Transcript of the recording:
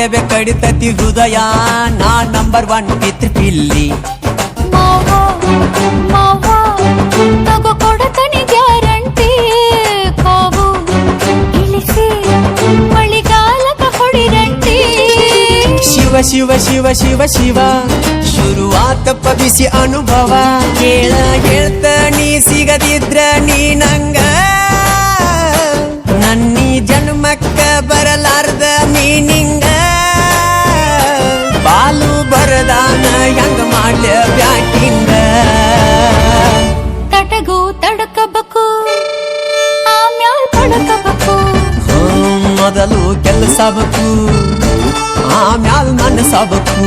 ಮಾಡ್ಲೇಬೇಕು ಕಡಿತತಿ ಹೃದಯ ನಾ ನಂಬರ್ 1 ಪಿತೃ ಪಿಲ್ಲಿ ತಗೋ ಕೊಡತನಿ ಗ್ಯಾರಂಟಿ ಕಾವು ಇಳಿಸಿ ಮಳಿಗಾಲಕ ಹೊಡಿರಂಟಿ ಶಿವ ಶಿವ ಶಿವ ಶಿವ ಶಿವ ಶುರುವಾತಪ್ಪ ಬಿಸಿ ಅನುಭವ ಹೇಳ್ತ ನೀ ಸಿಗದಿದ್ರ ನೀ ನಂಗ ನನ್ನೀ ಜನ್ಮಕ್ಕ ಬರಲಾರ್ದ ಮೀನಿಂಗ ಬಾಲು ಬರದಾನ ಹೆಂಗ ಮಾಡ್ಲ ಬ್ಯಾಟಿಂಗ ತಟಗೂ ತಡಕಬೇಕು ಆಮ್ಯಾಲ್ ಪಡಕಬೇಕು ಮೊದಲು ಕೆಲಸಬೇಕು ಆಮ್ಯಾಲ್ ಮನಸಬೇಕು